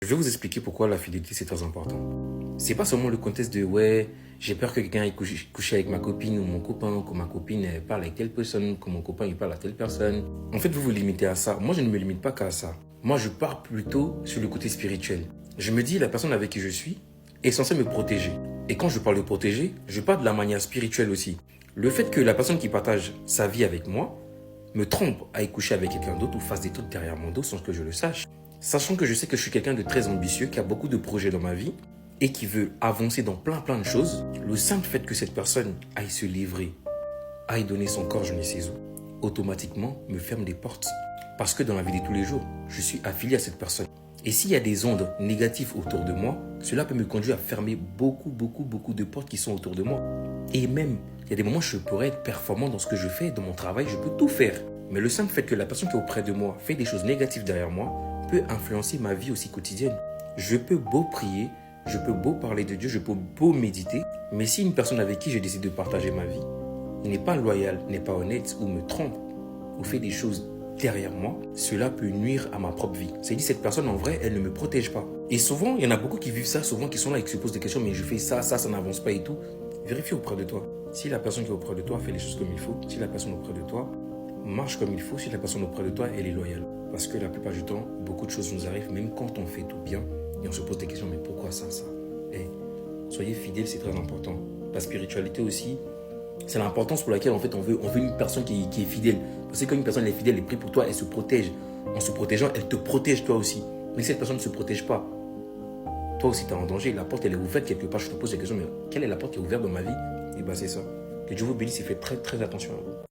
Je vais vous expliquer pourquoi la fidélité c'est très important. C'est pas seulement le contexte de ouais, j'ai peur que quelqu'un aille coucher avec ma copine ou mon copain, que ma copine parle avec telle personne, que mon copain il parle à telle personne. En fait, vous vous limitez à ça. Moi, je ne me limite pas qu'à ça. Moi, je pars plutôt sur le côté spirituel. Je me dis, la personne avec qui je suis est censée me protéger. Et quand je parle de protéger, je parle de la manière spirituelle aussi. Le fait que la personne qui partage sa vie avec moi me trompe à y coucher avec quelqu'un d'autre ou fasse des trucs derrière mon dos sans que je le sache. Sachant que je sais que je suis quelqu'un de très ambitieux, qui a beaucoup de projets dans ma vie et qui veut avancer dans plein de choses, le simple fait que cette personne aille se livrer, aille donner son corps, je ne sais où, automatiquement me ferme des portes. Parce que dans la vie de tous les jours, je suis affilié à cette personne. Et s'il y a des ondes négatives autour de moi, cela peut me conduire à fermer beaucoup de portes qui sont autour de moi. Et même, il y a des moments où je pourrais être performant dans ce que je fais, dans mon travail, je peux tout faire. Mais le simple fait que la personne qui est auprès de moi fait des choses négatives derrière moi peut influencer ma vie aussi quotidienne. Je peux beau prier, je peux beau parler de Dieu, je peux beau méditer, mais si une personne avec qui je décide de partager ma vie n'est pas loyale, n'est pas honnête ou me trompe ou fait des choses derrière moi, cela peut nuire à ma propre vie. C'est-à-dire cette personne en vrai, elle ne me protège pas. Et souvent, il y en a beaucoup qui vivent ça, souvent qui sont là et qui se posent des questions, mais je fais ça n'avance pas et tout. Vérifie auprès de toi. Si la personne qui est auprès de toi fait les choses comme il faut, si la personne auprès de toi marche comme il faut, si la personne auprès de toi, elle est loyale. Parce que la plupart du temps, beaucoup de choses nous arrivent, même quand on fait tout bien, et on se pose des questions, mais pourquoi ça soyez fidèles, c'est très important. La spiritualité aussi, c'est l'importance pour laquelle en fait, on veut une personne qui est fidèle. Parce que quand une personne est fidèle, elle prie pour toi, elle se protège. En se protégeant, elle te protège toi aussi. Mais si cette personne ne se protège pas, toi aussi tu es en danger. La porte elle est ouverte quelque part. Je te pose la question, mais quelle est la porte qui est ouverte dans ma vie? Et bien c'est ça. Que Dieu vous bénisse et faites très attention à vous.